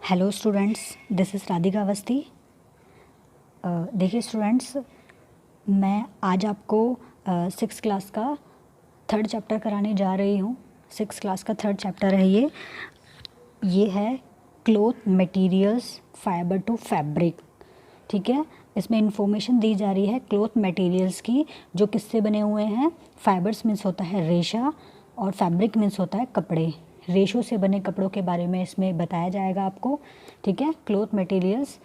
Hello students, this is Radhika Awasthi. देखिए students, मैं आज आपको सिक्स क्लास का थर्ड चैप्टर कराने जा रही हूँ। सिक्स क्लास का थर्ड चैप्टर है ये है cloth materials fibre to fabric. ठीक है, इसमें इंफॉर्मेशन दी जा रही है क्लॉथ मटेरियल्स की, जो किससे बने हुए हैं। फाइबर्स मीन्स होता है रेशा और फैब्रिक मीन्स होता है कपड़े। रेशों से बने कपड़ों के बारे में इसमें बताया जाएगा आपको। ठीक है, क्लॉथ मटेरियल्स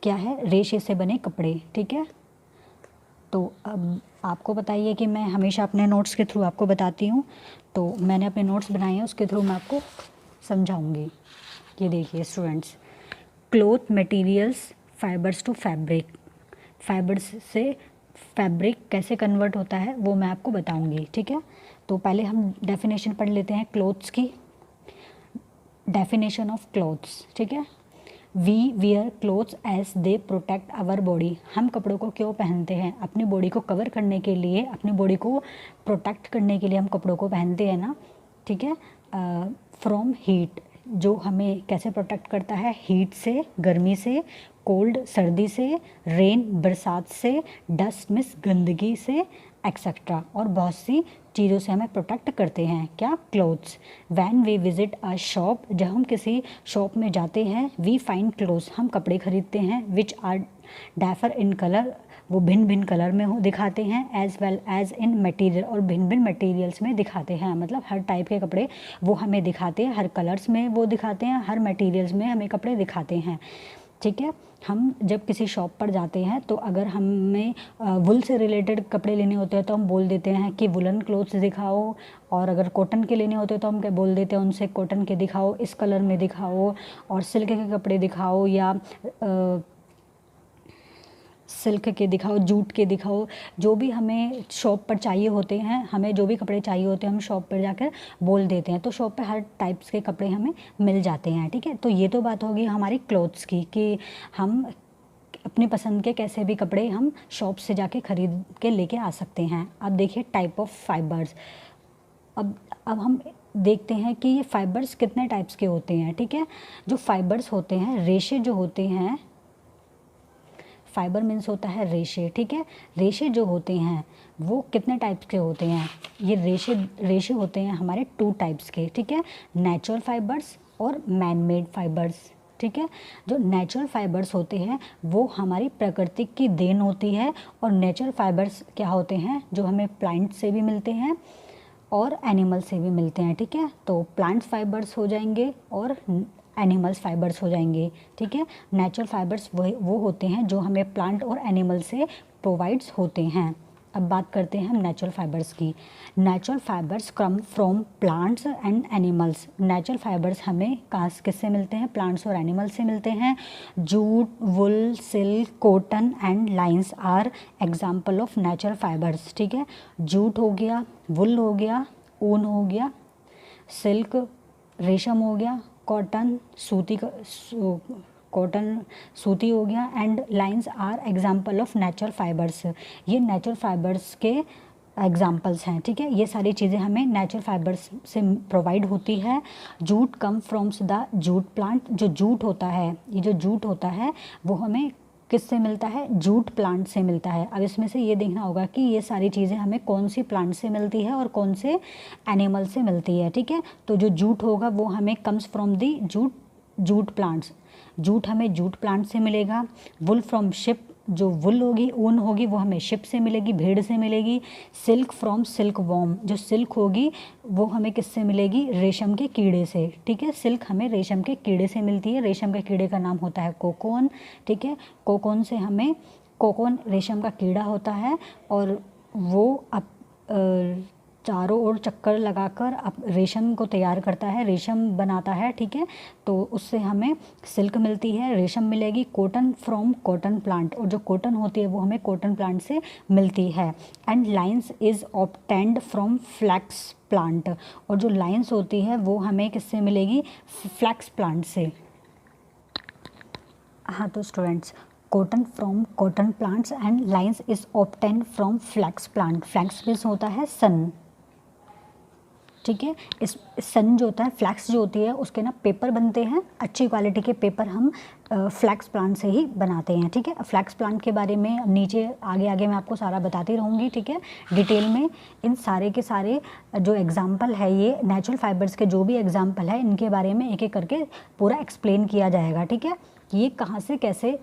क्या है, रेशे से बने कपड़े। ठीक है, तो अब आपको बताइए कि मैं हमेशा अपने नोट्स के थ्रू आपको बताती हूँ, तो मैंने अपने नोट्स बनाए हैं, उसके थ्रू मैं आपको समझाऊंगी। ये देखिए students, cloth materials fibres to fabric, fibres से फैब्रिक कैसे कन्वर्ट होता है वो मैं आपको बताऊंगी। ठीक है, तो पहले हम डेफिनेशन पढ़ लेते हैं क्लोथ्स की। डेफिनेशन ऑफ क्लोथ्स, ठीक है। We wear clothes as they protect our body. हम कपड़ों को क्यों पहनते हैं? अपनी बॉडी को कवर करने के लिए, अपनी बॉडी को प्रोटेक्ट करने के लिए हम कपड़ों को पहनते हैं ना। ठीक है, फ्रॉम हीट, जो हमें कैसे प्रोटेक्ट करता है? हीट से, गर्मी से, कोल्ड सर्दी से, रेन बरसात से, डस्ट मिस गंदगी से, एक्सेट्रा, और बहुत सी चीज़ों से हमें प्रोटेक्ट करते हैं। क्या? Clothes. When we visit a shop, जब हम किसी शॉप में जाते हैं, वी फाइंड क्लोथ्स, हम कपड़े खरीदते हैं, विच आर डाइफर इन कलर, वो भिन्न भिन्न कलर में हो दिखाते हैं, as well as in material, और भिन्न भिन्न मटेरियल्स में दिखाते हैं। मतलब हर टाइप के कपड़े वो हमें दिखाते हैं, हर कलर्स में वो दिखाते हैं, हर मटेरियल्स में हमें कपड़े दिखाते हैं। ठीक है, हम जब किसी शॉप पर जाते हैं तो अगर हमें वुल से रिलेटेड कपड़े लेने होते हैं तो हम बोल देते हैं कि वुलन क्लोथ्स दिखाओ, और अगर कॉटन के लेने होते हैं तो हम क्या बोल देते हैं उनसे, कॉटन के दिखाओ, इस कलर में दिखाओ, और सिल्क के कपड़े दिखाओ, या सिल्क के दिखाओ, जूट के दिखाओ। जो भी हमें शॉप पर चाहिए होते हैं, हमें जो भी कपड़े चाहिए होते हैं, हम शॉप पर जाकर बोल देते हैं, तो शॉप पे हर टाइप्स के कपड़े हमें मिल जाते हैं। ठीक है, तो ये तो बात होगी हमारी क्लोथ्स की, कि हम अपनी पसंद के कैसे भी कपड़े हम शॉप से जाके ख़रीद के लेके आ सकते हैं। अब देखिए टाइप ऑफ फाइबर्स। अब हम देखते हैं कि ये फाइबर्स कितने टाइप्स के होते हैं। ठीक है, जो फाइबर्स होते हैं, रेशे जो होते हैं, फाइबर मीन्स होता है रेशे। ठीक है, रेशे जो होते हैं वो कितने टाइप्स के होते हैं? ये रेशे होते हैं हमारे टू टाइप्स के। ठीक है, नेचुरल फाइबर्स और मैन मेड फाइबर्स। ठीक है, जो नेचुरल फाइबर्स होते हैं वो हमारी प्रकृति की देन होती है, और नेचुरल फाइबर्स क्या होते हैं? जो हमें प्लांट से भी मिलते हैं और एनिमल से भी मिलते हैं। ठीक है, तो प्लांट फाइबर्स हो जाएंगे और एनिमल्स फाइबर्स हो जाएंगे। ठीक है, नेचुरल फाइबर्स वो होते हैं जो हमें प्लांट और एनिमल से प्रोवाइड्स होते हैं। अब बात करते हैं हम नेचुरल फाइबर्स की। Natural fibres come from plants and animals. Natural fibres हमें कहाँ किससे मिलते हैं? प्लांट्स और एनिमल्स से मिलते हैं। Jute, wool, silk, cotton and lines are example of natural fibres. ठीक है, जूट हो गया, वुल हो गया, ऊन हो गया, सिल्क रेशम हो गया, कॉटन सूती हो गया, and lines are example of natural fibres. ये नेचुरल फाइबर्स के एग्जाम्पल्स हैं। ठीक है, ये सारी चीज़ें हमें नेचुरल फाइबर्स से प्रोवाइड होती है। Jute come firms the jute plant. जो जूट होता है, ये जो जूट होता है वो हमें किससे मिलता है? जूट प्लांट से मिलता है। अब इसमें से ये देखना होगा कि ये सारी चीज़ें हमें कौन सी प्लांट से मिलती है और कौन से एनिमल से मिलती है। ठीक है, तो जो जूट होगा वो हमें comes from the jute plants. Jute हमें जूट प्लांट से मिलेगा। वुल फ्रॉम शिप, जो वुल होगी, ऊन होगी, वो हमें शिप से मिलेगी, भेड़ से मिलेगी। सिल्क फ्रॉम सिल्क वॉर्म, जो सिल्क होगी वो हमें किससे मिलेगी? रेशम के कीड़े से। ठीक है, सिल्क हमें रेशम के कीड़े से मिलती है। रेशम के कीड़े का नाम होता है कोकोन। ठीक है, कोकोन से हमें, कोकोन रेशम का कीड़ा होता है, और वो चारों ओर चक्कर लगाकर रेशम को तैयार करता है, रेशम बनाता है। ठीक है, तो उससे हमें सिल्क मिलती है, रेशम मिलेगी। कॉटन फ्रॉम कॉटन प्लांट, और जो कॉटन होती है वो हमें कॉटन प्लांट से मिलती है। And lines is obtained from flax plant, और जो लाइन्स होती है वो हमें किससे मिलेगी? फ्लैक्स प्लांट से। हाँ, तो students, cotton from cotton plants and lines is obtained from flax plant. Flax means होता है सन। ठीक है। इस सन जो होता है, फ्लैक्स जो होती है उसके ना पेपर बनते हैं, अच्छी क्वालिटी के पेपर हम फ्लैक्स प्लांट से ही बनाते हैं। ठीक है, फ्लैक्स प्लांट के बारे में नीचे आगे आगे मैं आपको सारा बताती रहूँगी। ठीक है, डिटेल में इन सारे के सारे जो एग्जाम्पल है, ये नेचुरल फाइबर्स के जो भी एग्जाम्पल है इनके बारे में एक एक करके पूरा एक्सप्लेन किया जाएगा। ठीक है, ये कहाँ से कैसे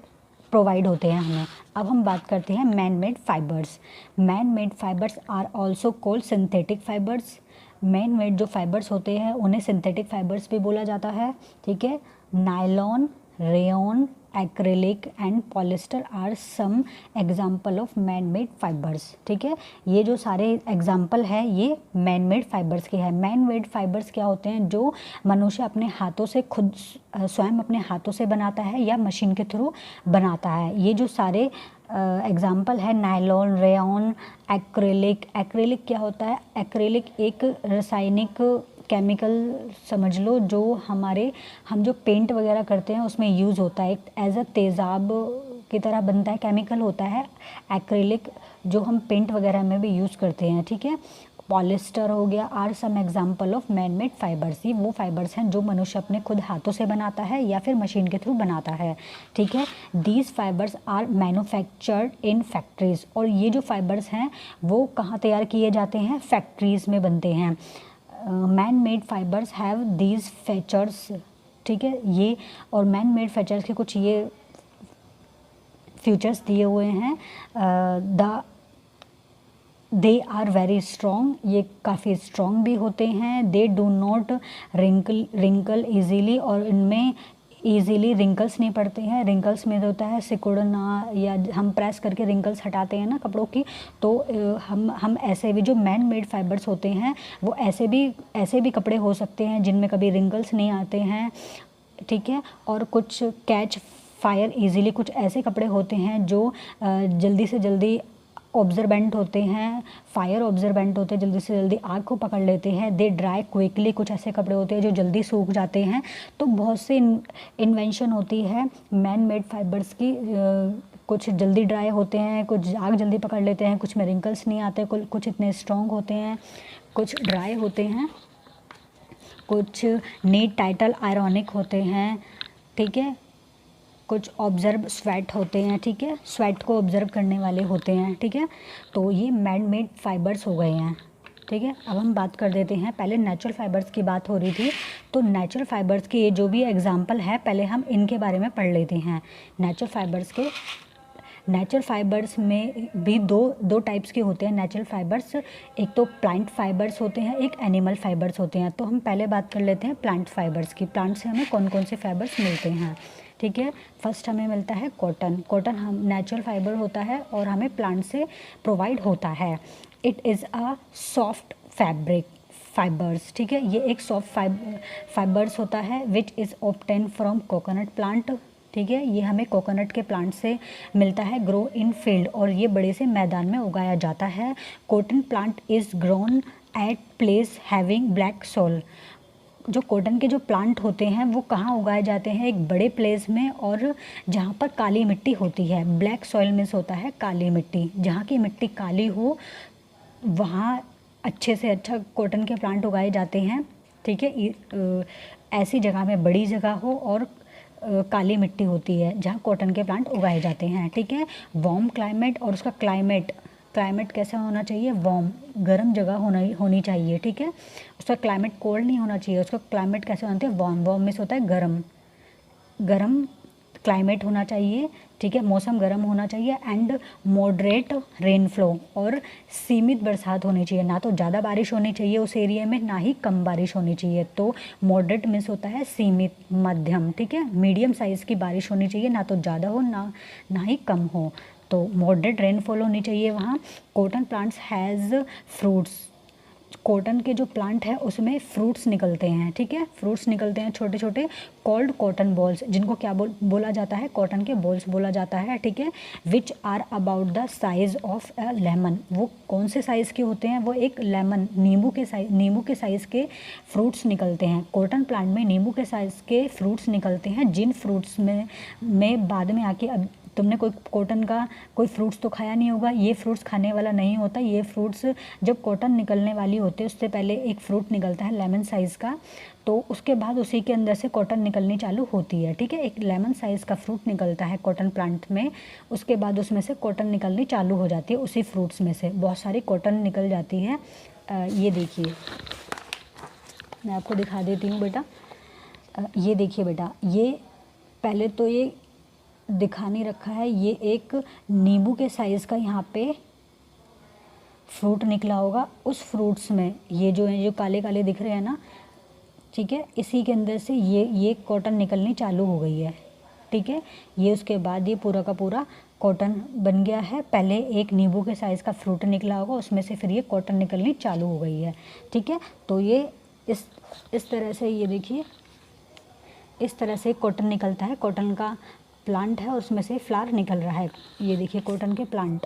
प्रोवाइड होते हैं हमें। अब हम बात करते हैं man made fibres. Man made fibres are also called synthetic fibres. Man made जो फाइबर्स होते हैं उन्हें सिंथेटिक फाइबर्स भी बोला जाता है। ठीक है, nylon, rayon, acrylic and polyester are some example of man made fibres. ठीक है, ये जो सारे एग्जाम्पल है ये मैन मेड फाइबर्स के हैं। मैन मेड फाइबर्स क्या होते हैं? जो मनुष्य अपने हाथों से खुद स्वयं अपने हाथों से बनाता है या मशीन के थ्रू बनाता है। ये जो सारे एग्जाम्पल है, नायलॉन, रेयॉन, एक्रेलिक। एक्रेलिक क्या होता है? एक्रेलिक एक रासायनिक केमिकल समझ लो, जो हम जो पेंट वगैरह करते हैं उसमें यूज़ होता है, एज अ तेज़ाब की तरह बनता है, केमिकल होता है एक्रेलिक, जो हम पेंट वगैरह में भी यूज़ करते हैं। ठीक है, पॉलिस्टर हो गया, are some example of man made fibres. ये वो फाइबर्स हैं जो मनुष्य अपने खुद हाथों से बनाता है या फिर मशीन के थ्रू बनाता है। ठीक है, these fibres are manufactured in factories. और ये जो फाइबर्स हैं वो कहाँ तैयार किए जाते हैं? फैक्ट्रीज़ में बनते हैं। Man made fibres have these features. ठीक है, ये और मैन मेड फीचर्स के कुछ ये फीचर्स दिए हुए हैं। दे आर वेरी स्ट्रॉन्ग, ये काफ़ी स्ट्रॉन्ग भी होते हैं। They do not wrinkle easily, और इनमें ईजीली रिंकल्स नहीं पड़ते हैं। रिंकल्स में होता है सिकुड़ना, या हम प्रेस करके रिंकल्स हटाते हैं ना कपड़ों की, तो हम ऐसे भी जो मैन मेड फाइबर्स होते हैं वो ऐसे भी कपड़े हो सकते हैं जिनमें कभी रिंकल्स नहीं आते हैं। ठीक है, और कुछ कैच फायर ईजीली, कुछ ऐसे कपड़े होते हैं जो जल्दी से जल्दी ऑब्जर्वेंट होते हैं, फायर ऑब्जर्वेंट होते हैं, जल्दी से जल्दी आग को पकड़ लेते हैं। दे ड्राई क्विकली, कुछ ऐसे कपड़े होते हैं जो जल्दी सूख जाते हैं। तो बहुत सी इन्वेंशन होती है मैन मेड फाइबर्स की। कुछ जल्दी ड्राई होते हैं, कुछ आग जल्दी पकड़ लेते हैं, कुछ में रिंकल्स नहीं आते, कुछ इतने स्ट्रॉन्ग होते हैं, कुछ ड्राई होते हैं, कुछ नीट टाइटल आयरॉनिक होते हैं। ठीक है, कुछ ऑब्जर्व स्वेट होते हैं। ठीक है, स्वेट को ऑब्जर्व करने वाले होते हैं। ठीक है, तो ये मैन मेड फाइबर्स हो गए हैं। ठीक है, अब हम बात कर देते हैं, पहले नेचुरल फाइबर्स की बात हो रही थी, तो नेचुरल फाइबर्स के ये जो भी एग्जांपल है पहले हम इनके बारे में पढ़ लेते हैं। नेचुरल फाइबर्स में भी दो टाइप्स के होते हैं नेचुरल फाइबर्स। एक तो प्लांट फाइबर्स होते हैं, एक एनिमल फाइबर्स होते हैं। तो हम पहले बात कर लेते हैं प्लांट फाइबर्स की। प्लांट से हमें कौन कौन से फाइबर्स मिलते हैं? ठीक है, फर्स्ट हमें मिलता है कॉटन। कॉटन हम नेचुरल फाइबर होता है और हमें प्लांट से प्रोवाइड होता है। It is a soft fabric fibres. ठीक है, ये एक सॉफ्ट फाइबर्स होता है which is obtain from coconut plant. ठीक है, ये हमें कोकोनट के प्लांट से मिलता है, ग्रो इन फील्ड, और ये बड़े से मैदान में उगाया जाता है। Cotton plant is grown at place having black soil. जो कॉटन के जो प्लांट होते हैं वो कहाँ उगाए जाते हैं? एक बड़े प्लेस में, और जहाँ पर काली मिट्टी होती है। ब्लैक सॉइल मीन्स होता है काली मिट्टी, जहाँ की मिट्टी काली हो वहाँ अच्छे से अच्छा कॉटन के प्लांट उगाए जाते हैं। ठीक है, ऐसी जगह में बड़ी जगह हो और काली मिट्टी होती है जहाँ कॉटन के प्लांट उगाए जाते हैं। ठीक है, वार्म क्लाइमेट, और उसका क्लाइमेट कैसा होना चाहिए? वार्म, गर्म जगह होनी चाहिए। ठीक है, उसका क्लाइमेट कोल्ड नहीं होना चाहिए, उसका क्लाइमेट कैसे होना चाहिए? वार्म। वार्म मीन्स होता है गर्म क्लाइमेट होना चाहिए। ठीक है, मौसम गर्म होना चाहिए। एंड मॉडरेट रेनफ्लो, और सीमित बरसात होनी चाहिए, ना तो ज़्यादा बारिश होनी चाहिए उस एरिया में, ना ही कम बारिश होनी चाहिए। तो मॉडरेट मीन्स होता है सीमित, मध्यम। ठीक है, मीडियम साइज़ की बारिश होनी चाहिए, ना तो ज़्यादा हो ना ही कम हो। तो मॉडरेट रेनफॉल होनी चाहिए वहाँ। Cotton plants has fruits. Cotton के जो प्लांट है उसमें फ्रूट्स निकलते हैं। ठीक है, फ्रूट्स निकलते हैं छोटे छोटे, कॉल्ड कॉटन बॉल्स, जिनको क्या बोला जाता है? कॉटन के बॉल्स बोला जाता है। ठीक है, which are about the size of a lemon. वो कौन से साइज़ के होते हैं? वो एक लेमन, नींबू के साइज़ के फ्रूट्स निकलते हैं। कॉटन प्लांट में नींबू के साइज़ के फ्रूट्स निकलते हैं, जिन फ्रूट्स में बाद में आके अब तुमने कोई कॉटन का कोई फ्रूट्स तो खाया नहीं होगा, ये फ्रूट्स खाने वाला नहीं होता। ये फ्रूट्स जब कॉटन निकलने वाली होती है उससे पहले एक फ्रूट निकलता है लेमन साइज़ का, तो उसके बाद उसी के अंदर से कॉटन निकलनी चालू होती है, ठीक है। एक लेमन साइज़ का फ्रूट निकलता है कॉटन प्लांट में, उसके बाद उसमें से कॉटन निकलनी चालू हो जाती है, उसी फ्रूट्स में से बहुत सारी कॉटन निकल जाती है। ये देखिए, मैं आपको दिखा देती हूँ बेटा। ये देखिए बेटा, ये पहले तो ये दिखा नहीं रखा है, ये एक नींबू के साइज़ का यहाँ पे फ्रूट निकला होगा। उस फ्रूट्स में ये जो है, जो काले काले दिख रहे हैं ना, ठीक है, इसी के अंदर से ये कॉटन निकलनी चालू हो गई है, ठीक है। ये उसके बाद ये पूरा का पूरा कॉटन बन गया है। पहले एक नींबू के साइज़ का फ्रूट निकला होगा, उसमें से फिर ये कॉटन निकलनी चालू हो गई है, ठीक है। तो ये इस तरह से, ये देखिए, इस तरह से कॉटन निकलता है। कॉटन का प्लांट है, उसमें से फ्लावर निकल रहा है। ये देखिए कॉटन के प्लांट,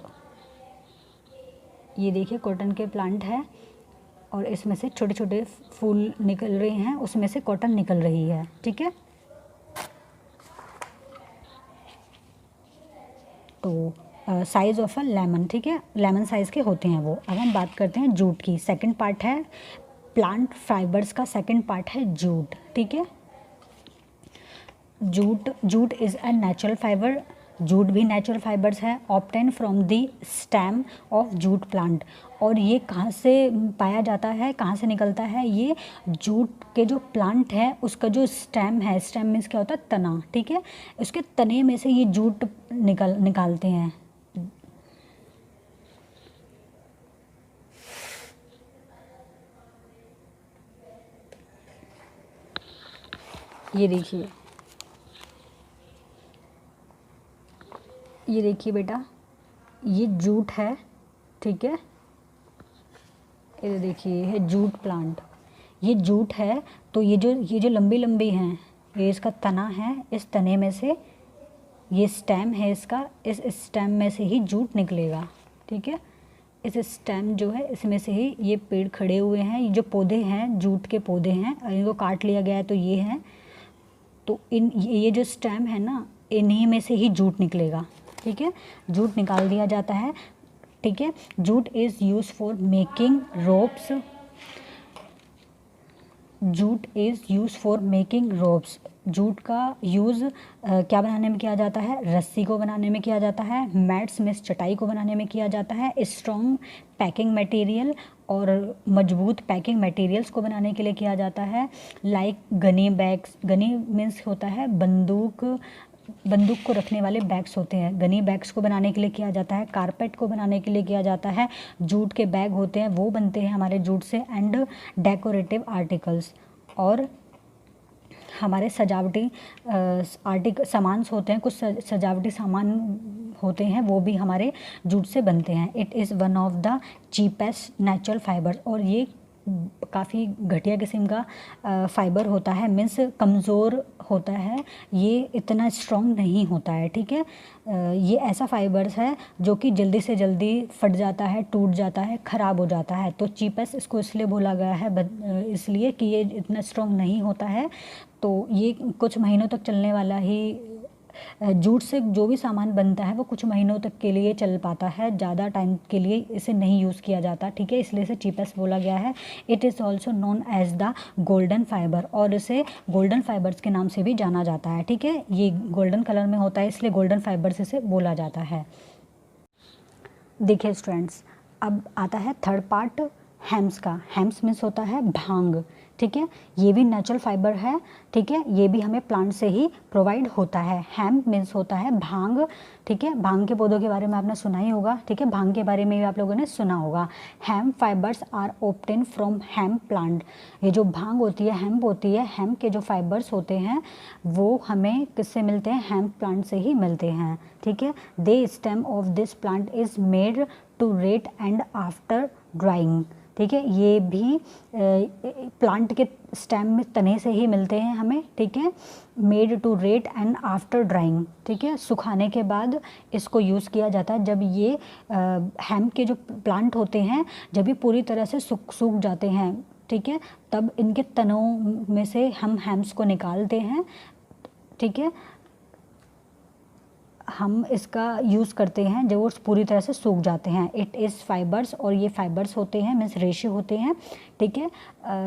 ये देखिए कॉटन के प्लांट है, और इसमें से छोटे छोटे फूल निकल रहे हैं, उसमें से कॉटन निकल रही है, ठीक है। तो साइज़ ऑफ अ लेमन, ठीक है, लेमन साइज़ के होते हैं वो। अब हम बात करते हैं जूट की। सेकंड पार्ट है प्लांट फाइबर्स का, सेकंड पार्ट है जूट, ठीक है। Jute is a natural fibre. Jute भी नेचुरल फाइबर्स है, obtain from the stem of jute plant. और ये कहाँ से पाया जाता है, कहाँ से निकलता है? ये जूट के जो प्लांट है उसका जो स्टेम है, स्टेम मीन्स क्या होता है? तना, ठीक है। उसके तने में से ये जूट निकालते हैं। ये देखिए बेटा, ये जूट है, ठीक है। ये देखिए, ये है जूट प्लांट, ये जूट है। तो ये जो लंबी लंबी हैं, ये इसका तना है। इस तने में से ये स्टेम है इसका, इस स्टेम में से ही जूट निकलेगा, ठीक है। इस स्टेम जो है, इसमें से ही ये पेड़ खड़े हुए हैं। ये जो पौधे हैं, जूट के पौधे हैं, इनको काट लिया गया है तो ये हैं। तो ये जो स्टेम है ना, इन्हीं में से ही जूट निकलेगा, ठीक है। जूट निकाल दिया जाता है, ठीक है। Jute is use for making ropes. Jute is use for making ropes. Jute का यूज़ क्या बनाने में किया जाता है? रस्सी को बनाने में किया जाता है, मैट्स में चटाई को बनाने में किया जाता है, स्ट्रॉन्ग पैकिंग मटेरियल और मजबूत पैकिंग मटेरियल्स को बनाने के लिए किया जाता है। Like gunny bags, gunny means होता है बंदूक को रखने वाले बैग्स होते हैं, गनी बैग्स को बनाने के लिए किया जाता है। कारपेट को बनाने के लिए किया जाता है। जूट के बैग होते हैं, वो बनते हैं हमारे जूट से। एंड डेकोरेटिव आर्टिकल्स, और हमारे सजावटी सामान होते हैं, कुछ सजावटी सामान होते हैं, वो भी हमारे जूट से बनते हैं। It is one of the cheapest natural fibre, और ये काफ़ी घटिया किस्म का फाइबर होता है, मीन्स कमज़ोर होता है, ये इतना स्ट्रॉन्ग नहीं होता है, ठीक है। ये ऐसा फाइबर्स है जो कि जल्दी से जल्दी फट जाता है, टूट जाता है, ख़राब हो जाता है। तो चीपेस्ट इसको इसलिए बोला गया है, इसलिए कि ये इतना स्ट्रॉन्ग नहीं होता है। तो ये कुछ महीनों तक चलने वाला ही, जूट से जो भी सामान बनता है वो कुछ महीनों तक के लिए चल पाता है, ज़्यादा टाइम के लिए इसे नहीं यूज़ किया जाता, ठीक है। इसलिए इसे चीपेस्ट बोला गया है। It is also known as the golden fibre, और इसे गोल्डन फाइबर्स के नाम से भी जाना जाता है, ठीक है। ये गोल्डन कलर में होता है, इसलिए गोल्डन फाइबर्स इसे बोला जाता है। देखिए स्टूडेंट्स, अब आता है थर्ड पार्ट हेम्स का। हेम्स मीन्स होता है भांग, ठीक है। ये भी नेचुरल फाइबर है, ठीक है। ये भी हमें प्लांट से ही प्रोवाइड होता है। हेम्प मीन्स होता है भांग, ठीक है। भांग के पौधों के बारे में आपने सुना ही होगा, ठीक है। भांग के बारे में भी आप लोगों ने सुना होगा। Hemp fibres are obtain from hemp plant. ये जो भांग होती है, हेम्प होती है, हेम्प के जो फाइबर्स होते हैं वो हमें किससे मिलते हैं? हेम्प प्लांट से ही मिलते हैं, ठीक है। The stem of this plant is made to ret and after drying, ठीक है। ये भी प्लांट के स्टेम में तने से ही मिलते हैं हमें, ठीक है। Made to ret and after drying, ठीक है। सुखाने के बाद इसको यूज़ किया जाता है। जब ये हेम्प के जो प्लांट होते हैं, जब ये पूरी तरह से सूख जाते हैं, ठीक है, तब इनके तनों में से हम हेम्प्स को निकालते हैं, ठीक है। हम इसका यूज़ करते हैं जब वो पूरी तरह से सूख जाते हैं। इट इज़ फाइबर्स, और ये फाइबर्स होते हैं, मीन्स रेशे होते हैं, ठीक है।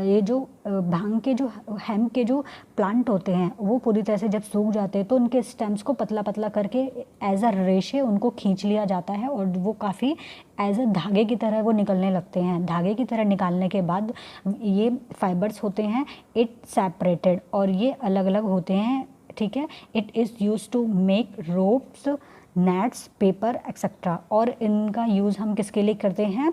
ये जो भांग के जो हेम्प के जो प्लांट होते हैं वो पूरी तरह से जब सूख जाते हैं तो उनके स्टेम्स को पतला पतला करके एज अ रेशे उनको खींच लिया जाता है, और वो काफ़ी एज अ धागे की तरह वो निकलने लगते हैं। धागे की तरह निकालने के बाद ये फाइबर्स होते हैं इट सेपरेटेड, और ये अलग अलग होते हैं, ठीक है। It is use to make ropes, nets, paper etcetera. और इनका यूज़ हम किसके लिए करते हैं?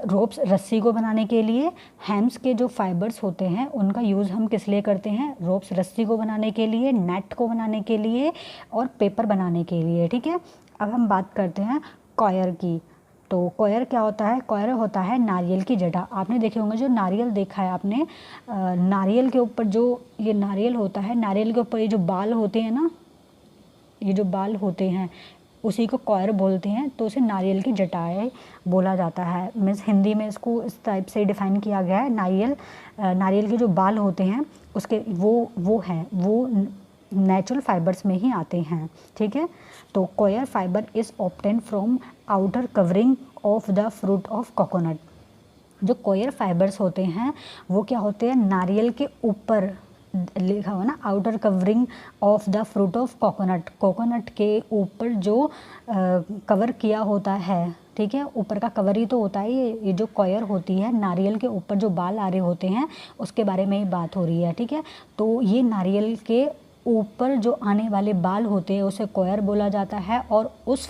रोप्स, रस्सी को बनाने के लिए। हेम्स के जो फाइबर्स होते हैं उनका यूज़ हम किस लिए करते हैं? रोप्स, रस्सी को बनाने के लिए, नेट को बनाने के लिए, और पेपर बनाने के लिए, ठीक है। अब हम बात करते हैं कॉयर की। तो कॉयर क्या होता है? कॉयर होता है नारियल की जटा। आपने देखे होंगे, जो नारियल देखा है आपने, नारियल के ऊपर जो ये नारियल होता है, नारियल के ऊपर ये जो बाल होते हैं ना, ये जो बाल होते हैं उसी को कॉयर बोलते हैं। तो उसे नारियल की जटाएं बोला जाता है। मीन्स हिंदी में इसको इस टाइप से डिफ़ाइन किया गया है। नारियल के जो बाल होते हैं उसके वो नेचुरल फाइबर्स में ही आते हैं, ठीक है। तो coir fibre is obtain from outer covering of the fruit of coconut. जो कॉयर फाइबर्स होते हैं वो क्या होते हैं? नारियल के ऊपर लिखा हुआ ना, outer covering of the fruit of coconut. Coconut के ऊपर जो कवर किया होता है, ठीक है, ऊपर का कवर ही तो होता है ये जो कॉयर होती है। नारियल के ऊपर जो बाल आ रहे होते हैं उसके बारे में ही बात हो रही है, ठीक है। तो ये नारियल के ऊपर जो आने वाले बाल होते हैं उसे कॉयर बोला जाता है, और उस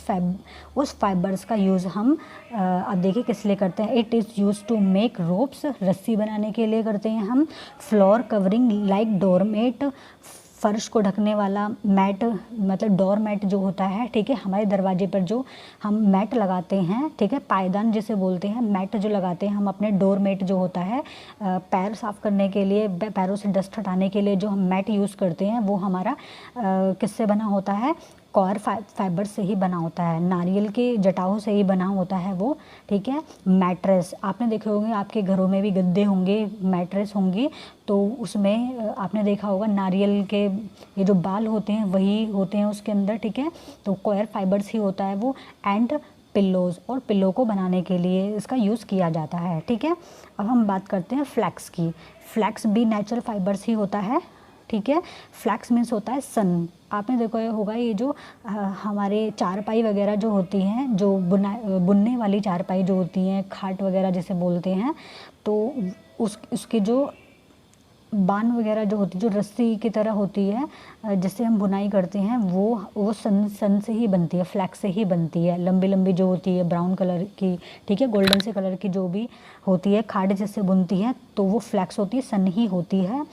फाइबर्स का यूज़ हम अब देखिए किस लिए करते हैं। It is use to make ropes, रस्सी बनाने के लिए करते हैं हम। फ्लोर कवरिंग लाइक डोरमेट, फर्श को ढकने वाला मैट, मतलब डोर मैट जो होता है, ठीक है। हमारे दरवाजे पर जो हम मैट लगाते हैं, ठीक है, पायदान जिसे बोलते हैं, मैट जो लगाते हैं हम अपने डोर मैट जो होता है, पैर साफ़ करने के लिए, पैरों से डस्ट हटाने के लिए जो हम मैट यूज़ करते हैं वो हमारा किससे बना होता है? कॉयर फाइबर से ही बना होता है, नारियल के जटाओं से ही बना होता है वो, ठीक है। मैट्रेस, आपने देखे होंगे आपके घरों में भी गद्दे होंगे, मैट्रेस होंगी, तो उसमें आपने देखा होगा नारियल के ये जो बाल होते हैं वही होते हैं उसके अंदर, ठीक है। तो कॉयर फाइबर्स ही होता है वो। एंड पिल्लोज़, और पिल्लो को बनाने के लिए इसका यूज़ किया जाता है, ठीक है। अब हम बात करते हैं फ्लैक्स की। फ्लैक्स भी नेचुरल फाइबर्स ही होता है, ठीक है। फ्लैक्स मीन्स होता है सन। आपने देखा होगा ये जो हमारे चारपाई वगैरह जो होती हैं, जो बुनने वाली चारपाई जो होती हैं, खाट वगैरह जिसे बोलते हैं, तो उसके जो बान वगैरह जो होती है, जो रस्सी की तरह होती है जिससे हम बुनाई करते हैं, वो सन से ही बनती है, फ्लैक्स से ही बनती है। लंबी लंबी जो होती है ब्राउन कलर की, ठीक है, गोल्डन से कलर की जो भी होती है खाट जिससे बुनती है, तो वो फ्लैक्स होती है, सन ही होती है।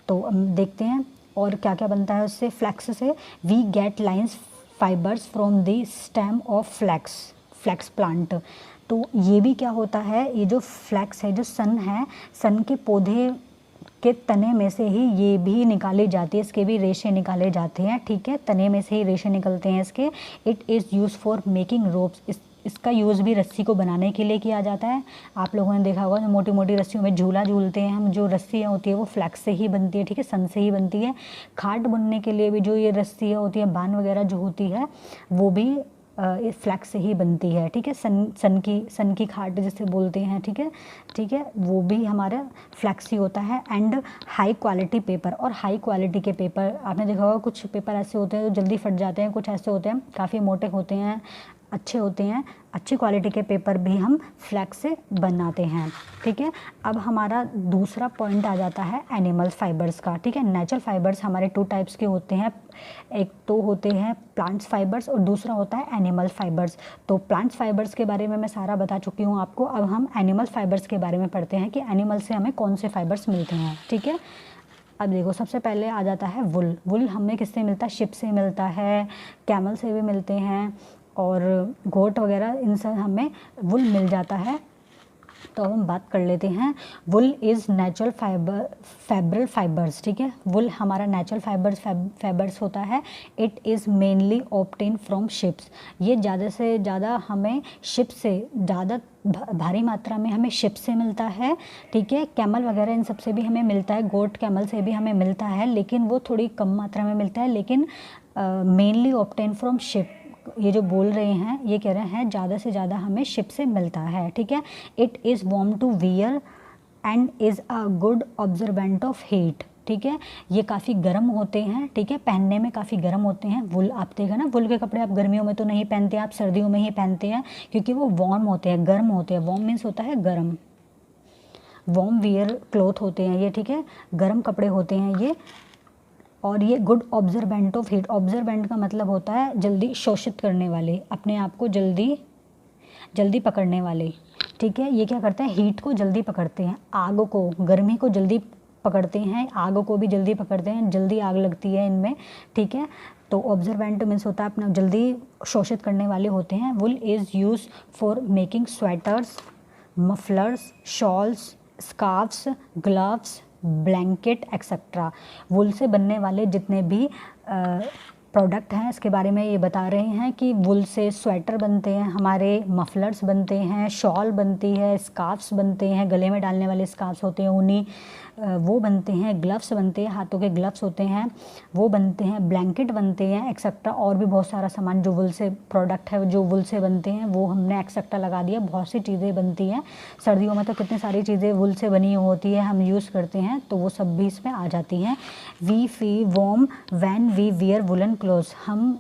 तो देखते हैं और क्या क्या बनता है उससे, फ्लैक्स से। We get lines fibres from the stem of flax plant. तो ये भी क्या होता है, ये जो फ्लैक्स है, जो सन है, सन के पौधे के तने में से ही ये भी निकाली जाती है, इसके भी रेशे निकाले जाते हैं, ठीक है, तने में से ही रेशे निकलते हैं इसके। It is use for making ropes, इसका यूज़ भी रस्सी को बनाने के लिए किया जाता है। आप लोगों ने देखा होगा जो मोटी मोटी रस्सियों में झूला झूलते हैं हम, जो रस्सियाँ होती है वो फ्लैक्स से ही बनती है, ठीक है, सन से ही बनती है। खाट बुनने के लिए भी जो ये रस्सियाँ होती है, बान वगैरह जो होती है, वो भी इस फ्लैक्स से ही बनती है, ठीक है। सन की खाट जिसे बोलते हैं, ठीक है, वो भी हमारा फ्लैक्स ही होता है। एंड हाई क्वालिटी पेपर, और हाई क्वालिटी के पेपर आपने देखा होगा, कुछ पेपर ऐसे होते हैं जो जल्दी फट जाते हैं, कुछ ऐसे होते हैं काफ़ी मोटे होते हैं, अच्छे होते हैं, अच्छी क्वालिटी के पेपर भी हम फ्लैक्स से बनाते हैं, ठीक है। अब हमारा दूसरा पॉइंट आ जाता है एनिमल फाइबर्स का, ठीक है। नेचुरल फाइबर्स हमारे 2 टाइप्स के होते हैं, एक तो होते हैं प्लांट्स फाइबर्स और दूसरा होता है एनिमल फाइबर्स। तो प्लांट्स फाइबर्स के बारे में मैं सारा बता चुकी हूँ आपको। अब हम एनिमल फाइबर्स के बारे में पढ़ते हैं कि एनिमल से हमें कौन से फाइबर्स मिलते हैं, ठीक है। अब देखो, सबसे पहले आ जाता है वुल हमें किससे मिलता है? शिप से मिलता है, कैमल से भी मिलते हैं, और गोट वगैरह, इनसे हमें वुल मिल जाता है। तो अब हम बात कर लेते हैं, वुल इज़ नेचुरल फैब्रल फाइबर्स, ठीक है। वुल हमारा नेचुरल फाइबर्स होता है। It is mainly obtain from ships, ये ज़्यादा से ज़्यादा हमें शिप से, ज़्यादा भारी मात्रा में हमें शिप से मिलता है, ठीक है। कैमल वगैरह इन सब से भी हमें मिलता है, गोट कैमल से भी हमें मिलता है, लेकिन वो थोड़ी कम मात्रा में मिलता है, लेकिन मेनली ऑब्टेन फ्रॉम शिप, ये जो बोल रहे हैं ये कह रहे हैं ज़्यादा से ज़्यादा हमें शिप से मिलता है, ठीक है। It is warm to wear and is a good observant of heat, ठीक है। ये काफ़ी गर्म होते हैं, ठीक है, पहनने में काफ़ी गर्म होते हैं। वुल आप देखा ना, वुल के कपड़े आप गर्मियों में तो नहीं पहनते, आप सर्दियों में ही पहनते हैं, क्योंकि वो वार्म होते हैं, गर्म होते हैं। वार्म मीन्स होता है गर्म, वार्म वियर क्लॉथ होते हैं ये, ठीक है, गर्म कपड़े होते हैं ये। और ये good observant of heat, observant का मतलब होता है जल्दी शोषित करने वाले, अपने आप को जल्दी पकड़ने वाले, ठीक है। ये क्या करते हैं, हीट को जल्दी पकड़ते हैं, आग को, गर्मी को जल्दी पकड़ते हैं, आग को भी जल्दी पकड़ते हैं, जल्दी आग लगती है इनमें, ठीक है। तो ऑब्जर्वेंट मीन्स होता है अपना जल्दी शोषित करने वाले होते हैं। Wool is use for making sweaters, mufflers, shawls, scarfs, gloves, blanket etcetera. Wool से बनने वाले जितने भी प्रोडक्ट हैं इसके बारे में ये बता रहे हैं कि वुल से स्वेटर बनते हैं हमारे, मफलर्स बनते हैं, शॉल बनती है, स्कार्फ्स बनते हैं, गले में डालने वाले स्कार्फ्स होते हैं ऊनी, वो बनते हैं, ग्लव्स बनते हैं, हाथों के ग्लव्स होते हैं वो बनते हैं, ब्लैंकेट बनते हैं एक्सेट्रा। और भी बहुत सारा सामान जो वुल से प्रोडक्ट है, जो वुल से बनते हैं, वो हमने एक्सेट्रा लगा दिया। बहुत सी चीज़ें बनती हैं सर्दियों में, तो कितनी सारी चीज़ें वुल से बनी होती है, हम यूज़ करते हैं, तो वो सब भी इसमें आ जाती हैं। We feel warm when we wear woollen clothes,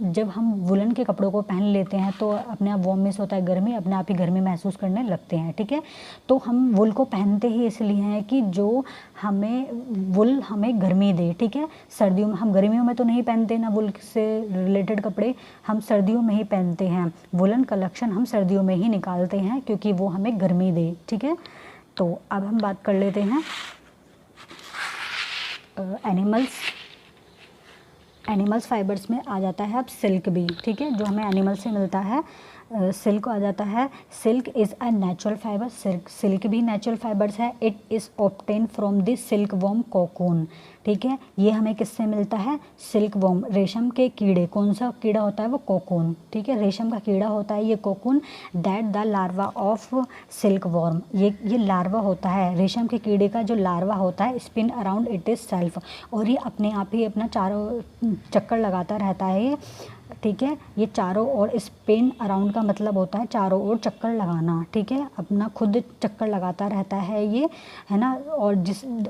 जब हम वुलन के कपड़ों को पहन लेते हैं तो अपने आप वार्म मिस होता है, गर्मी, अपने आप ही गर्मी महसूस करने लगते हैं, ठीक है। तो हम वुल को पहनते ही इसलिए हैं कि जो वुल हमें गर्मी दे, ठीक है। सर्दियों में, हम गर्मियों में तो नहीं पहनते ना वुल से रिलेटेड कपड़े, हम सर्दियों में ही पहनते हैं। वुलन कलेक्शन हम सर्दियों में ही निकालते हैं क्योंकि वो हमें गर्मी दे, ठीक है। तो अब हम बात कर लेते हैं एनिमल्स फाइबर्स में आ जाता है अब सिल्क भी, ठीक है, जो हमें एनिमल से मिलता है। सिल्क आ जाता है। Silk is a natural fibre, silk भी नेचुरल फाइबर्स है। It is obtain from the silk worm cocoon, ठीक है। ये हमें किससे मिलता है, सिल्क वॉर्म, रेशम के कीड़े, कौन सा कीड़ा होता है वो कोकून, ठीक है, रेशम का कीड़ा होता है ये cocoon. That the larva of silk worm, ये लार्वा होता है, रेशम के कीड़े का जो लार्वा होता है, spin around it is self, और ये अपने आप ही अपना चारों चक्कर लगाता रहता है ये, ठीक है। ये चारों ओर, स्पिन अराउंड का मतलब होता है चारों ओर चक्कर लगाना, ठीक है, अपना खुद चक्कर लगाता रहता है ये, है ना।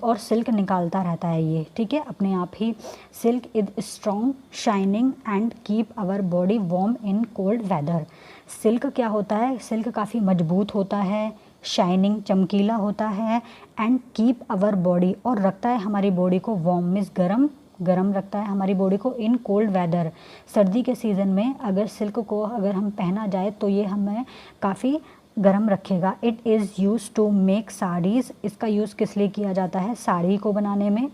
और सिल्क निकालता रहता है ये, ठीक है, अपने आप ही। Silk is strong, shining and keep our body warm in cold weather. Silk क्या होता है, सिल्क काफ़ी मजबूत होता है, शाइनिंग, चमकीला होता है, एंड कीप आवर बॉडी, और रखता है हमारी बॉडी को वार्म मीन्स गरम रखता है हमारी बॉडी को इन कोल्ड वेदर। सर्दी के सीज़न में अगर सिल्क को अगर हम पहना जाए तो ये हमें काफ़ी गर्म रखेगा। It is use to make saris, इसका यूज़ किस लिए किया जाता है, साड़ी को बनाने में।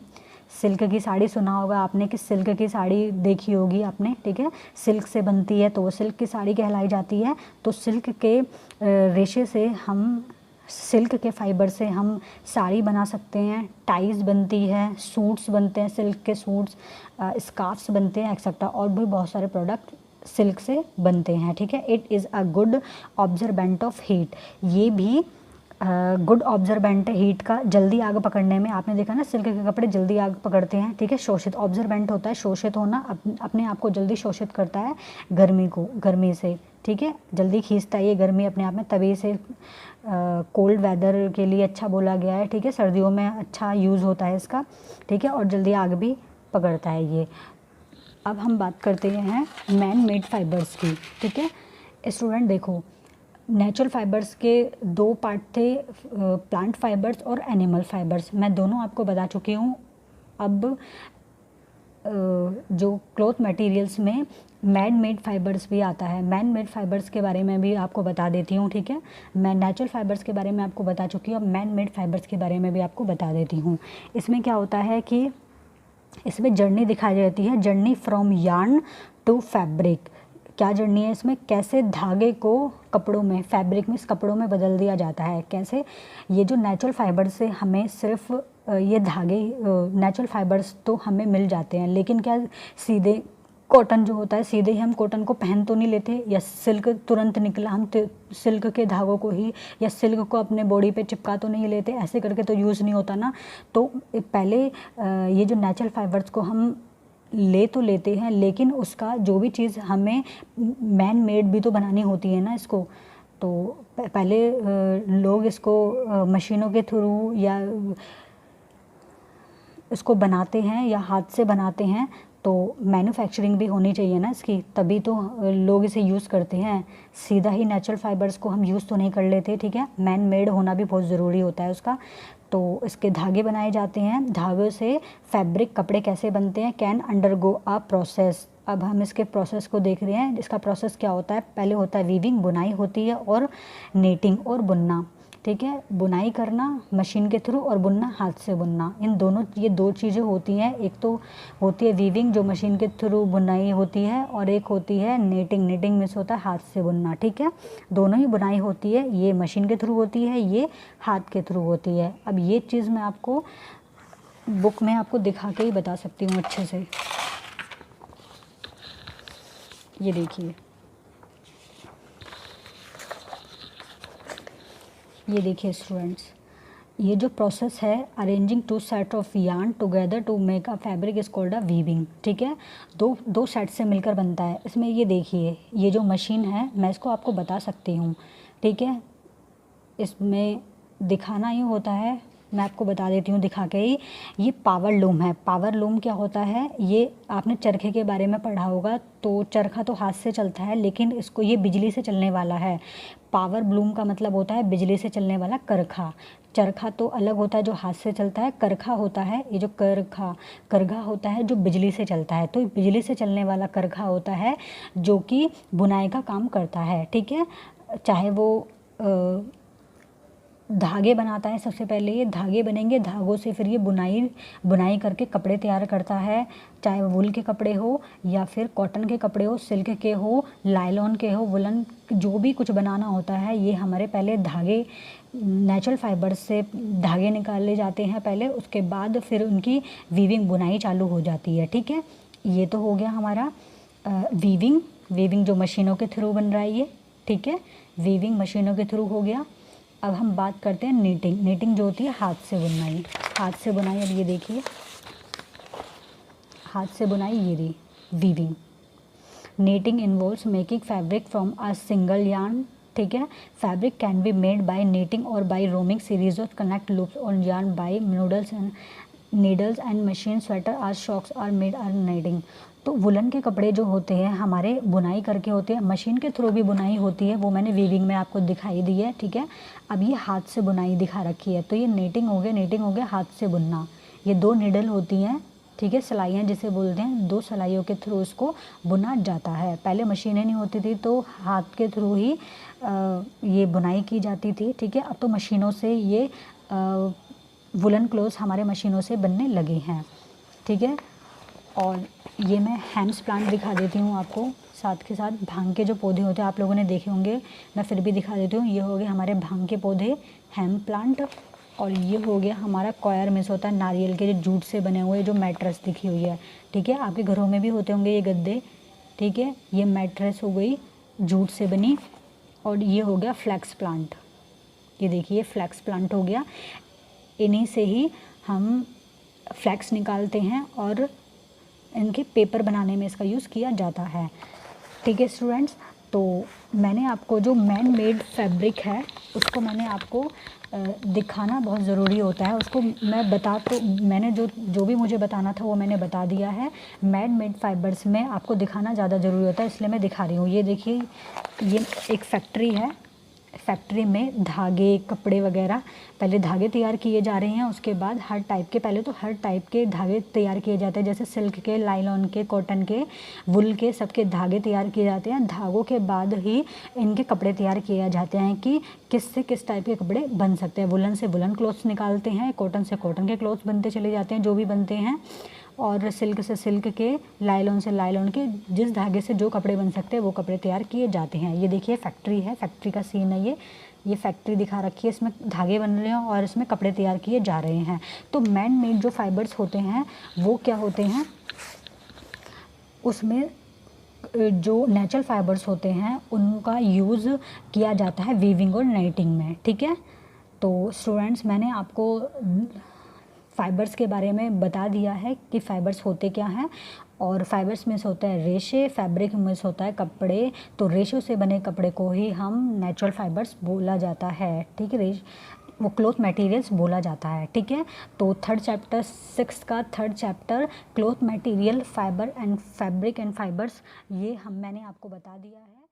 सिल्क की साड़ी सुना होगा आपने कि सिल्क की साड़ी देखी होगी आपने, ठीक है, सिल्क से बनती है तो वो सिल्क की साड़ी कहलाई जाती है। तो सिल्क के रेशे से हम, सिल्क के फाइबर से हम साड़ी बना सकते हैं, टाइज बनती है, सूट्स बनते हैं, सिल्क के सूट्स, स्कार्फ्स बनते हैं एक्सेट्रा, और भी बहुत सारे प्रोडक्ट सिल्क से बनते हैं, ठीक है। It is a good observant of heat, ये भी गुड ऑब्जर्वेंट हीट का, जल्दी आग पकड़ने में, आपने देखा ना सिल्क के कपड़े जल्दी आग पकड़ते हैं, ठीक है। शोषित, ऑब्जर्वेंट होता है शोषित होना, अपने आप को जल्दी शोषित करता है गर्मी से, ठीक है, जल्दी खींचता है ये गर्मी अपने आप में, तभी से कोल्ड वेदर के लिए अच्छा बोला गया है, ठीक है, सर्दियों में अच्छा यूज़ होता है इसका, ठीक है, और जल्दी आग भी पकड़ता है ये। अब हम बात करते हैं मैन मेड फाइबर्स की, ठीक है। स्टूडेंट देखो, नेचुरल फाइबर्स के दो पार्ट थे, प्लांट फाइबर्स और एनिमल फाइबर्स, मैं दोनों आपको बता चुकी हूँ। अब जो क्लॉथ मटेरियल्स में मैन मेड फाइबर्स भी आता है, मैन मेड फाइबर्स के बारे में भी आपको बता देती हूँ, ठीक है। मैं नेचुरल फाइबर्स के बारे में आपको बता चुकी हूँ, अब मैन मेड फाइबर्स के बारे में भी आपको बता देती हूँ। इसमें क्या होता है कि इसमें जर्नी दिखाई जाती है, journey from yarn to fabric, क्या जर्नी है इसमें, कैसे धागे को कपड़ों में, फैब्रिक में, कपड़ों में बदल दिया जाता है। कैसे ये जो नेचुरल फाइबर से हमें सिर्फ ये धागे, नेचुरल फाइबर्स तो हमें मिल जाते हैं, लेकिन क्या सीधे कॉटन जो होता है सीधे ही हम कॉटन को पहन तो नहीं लेते, या सिल्क तुरंत निकला हम सिल्क के धागों को ही या सिल्क को अपने बॉडी पे चिपका तो नहीं लेते, ऐसे करके तो यूज़ नहीं होता ना। तो पहले ये जो नेचुरल फाइबर्स को हम ले तो लेते हैं, लेकिन उसका जो भी चीज़ हमें मैन मेड भी तो बनानी होती है ना इसको। तो पहले लोग इसको मशीनों के थ्रू या इसको बनाते हैं या हाथ से बनाते हैं, तो मैन्युफैक्चरिंग भी होनी चाहिए ना इसकी, तभी तो लोग इसे यूज़ करते हैं। सीधा ही नेचुरल फाइबर्स को हम यूज़ तो नहीं कर लेते, ठीक है, मैन मेड होना भी बहुत ज़रूरी होता है उसका। तो इसके धागे बनाए जाते हैं, धागों से फैब्रिक कपड़े कैसे बनते हैं, कैन अंडरगो अ प्रोसेस। अब हम इसके प्रोसेस को देख रहे हैं, इसका प्रोसेस क्या होता है। पहले होता है वीविंग, बुनाई होती है, और नीटिंग और बुनना, ठीक है, बुनाई करना मशीन के थ्रू और बुनना हाथ से बुनना। इन दोनों, ये दो चीज़ें होती हैं। एक तो होती है वीविंग जो मशीन के थ्रू बुनाई होती है, और एक होती है नीटिंग, नीटिंग मीन्स होता है हाथ से बुनना, ठीक है। दोनों ही बुनाई होती है, ये मशीन के थ्रू होती है, ये हाथ के थ्रू होती है। अब ये चीज़ मैं आपको बुक में आपको दिखा के ही बता सकती हूँ अच्छे से। ये देखिए, ये देखिए स्टूडेंट्स, ये जो प्रोसेस है arranging two set of yarn together to make a fabric is called a weaving, ठीक है। दो सेट से मिलकर बनता है। इसमें ये देखिए, ये जो मशीन है मैं इसको आपको बता सकती हूँ, ठीक है। इसमें दिखाना ये होता है, मैं आपको बता देती हूँ दिखा के ही। ये पावर लूम है। पावर लूम क्या होता है, ये आपने चरखे के बारे में पढ़ा होगा। तो चरखा तो हाथ से चलता है, लेकिन इसको ये बिजली से चलने वाला है। पावर लूम का मतलब होता है बिजली से चलने वाला करखा। चरखा तो अलग होता है जो हाथ से चलता है, करखा होता है ये जो करघा होता है जो बिजली से चलता है। तो बिजली से चलने वाला करखा होता है जो कि बुनाई का काम करता है, ठीक है। चाहे वो धागे बनाता है, सबसे पहले ये धागे बनेंगे, धागों से फिर ये बुनाई करके कपड़े तैयार करता है। चाहे वो वूल के कपड़े हो या फिर कॉटन के कपड़े हो, सिल्क के हो, लाइलॉन के हो, वुलन, जो भी कुछ बनाना होता है, ये हमारे पहले धागे, नेचुरल फाइबर से धागे निकाले जाते हैं पहले, उसके बाद फिर उनकी वीविंग, बुनाई चालू हो जाती है, ठीक है। ये तो हो गया हमारा वीविंग जो मशीनों के थ्रू बन रहा है ये, ठीक है। वीविंग मशीनों के थ्रू हो गया। अब हम बात करते हैं नीटिंग जो होती है हाथ से बुनाई। हाथ से बुनाई, अब ये देखिए, हाथ से बुनाई ये रही weaving. Knitting involves making fabric from a single yarn, ठीक है। Fabric can be made by knitting और by roaming series of connect loops on yarn by needles and machine. Sweater or socks are made are knitting. तो woollen के कपड़े जो होते हैं हमारे बुनाई करके होते हैं, मशीन के थ्रू भी बुनाई होती है, वो मैंने वीविंग में आपको दिखाई दी है, ठीक है। अब ये हाथ से बुनाई दिखा रखी है, तो ये नीटिंग हो गया हाथ से बुनना। ये दो नीडल होती हैं, ठीक है, सिलाइयाँ जिसे बोलते हैं, दो सिलाइयों के थ्रू उसको बुना जाता है। पहले मशीनें नहीं होती थी तो हाथ के थ्रू ही ये बुनाई की जाती थी, ठीक है। अब तो मशीनों से ये वुलन क्लोथ्स हमारे मशीनों से बनने लगे हैं, ठीक है। और ये मैं हेम्स प्लांट दिखा देती हूँ आपको, साथ के साथ भांग के जो पौधे होते हैं आप लोगों ने देखे होंगे, मैं फिर भी दिखा देती हूँ। ये हो गए हमारे भांग के पौधे, हेम प्लांट। और ये हो गया हमारा कॉयर मिस होता है नारियल के जो जूट से बने हुए जो मैट्रेस दिखी हुई है, ठीक है। आपके घरों में भी होते होंगे ये गद्दे, ठीक है। ये मैट्रेस हो गई जूट से बनी। और ये हो गया फ्लैक्स प्लांट, ये देखिए फ्लैक्स प्लांट हो गया। इन्हीं से ही हम फ्लैक्स निकालते हैं और इनके पेपर बनाने में इसका यूज़ किया जाता है, ठीक है स्टूडेंट्स। तो मैंने आपको जो मैन मेड फैब्रिक है उसको मैंने आपको दिखाना बहुत ज़रूरी होता है। उसको मैंने जो भी मुझे बताना था वो मैंने बता दिया है। मैन मेड फाइबर्स में आपको दिखाना ज़्यादा ज़रूरी होता है, इसलिए मैं दिखा रही हूँ। ये देखिए, ये एक फैक्ट्री है, फैक्ट्री में धागे, कपड़े वगैरह, पहले धागे तैयार किए जा रहे हैं, उसके बाद हर टाइप के धागे तैयार किए जाते हैं, जैसे सिल्क के, लाइलॉन के, कॉटन के, वुल के, सबके धागे तैयार किए जाते हैं। धागों के बाद ही इनके कपड़े तैयार किए जाते हैं कि किस से किस टाइप के कपड़े बन सकते हैं। वुलन से वुलन क्लॉथ्स निकालते हैं, कॉटन से कॉटन के क्लॉथ्स बनते चले जाते हैं जो भी बनते हैं। और सिल्क से सिल्क के, लाइलॉन से लाइलॉन के, जिस धागे से जो कपड़े बन सकते हैं वो कपड़े तैयार किए जाते हैं। ये देखिए फैक्ट्री है, फैक्ट्री का सीन है ये फैक्ट्री दिखा रखी है, इसमें धागे बन रहे हैं और इसमें कपड़े तैयार किए जा रहे हैं। तो मैन मेड जो फाइबर्स होते हैं वो क्या होते हैं, उसमें जो नेचुरल फाइबर्स होते हैं उनका यूज़ किया जाता है वीविंग और नाइटिंग में, ठीक है। तो स्टूडेंट्स, मैंने आपको फाइबर्स के बारे में बता दिया है कि फ़ाइबर्स होते क्या हैं। और फाइबर्स में से होता है रेशे, फैब्रिक में से होता है कपड़े। तो रेशों से बने कपड़े को ही हम नेचुरल फाइबर्स बोला जाता है, ठीक है। वो क्लॉथ मटेरियल्स बोला जाता है, ठीक है। तो थर्ड चैप्टर 6 का third chapter cloth material, fibre and fabric and fibres, ये मैंने आपको बता दिया है।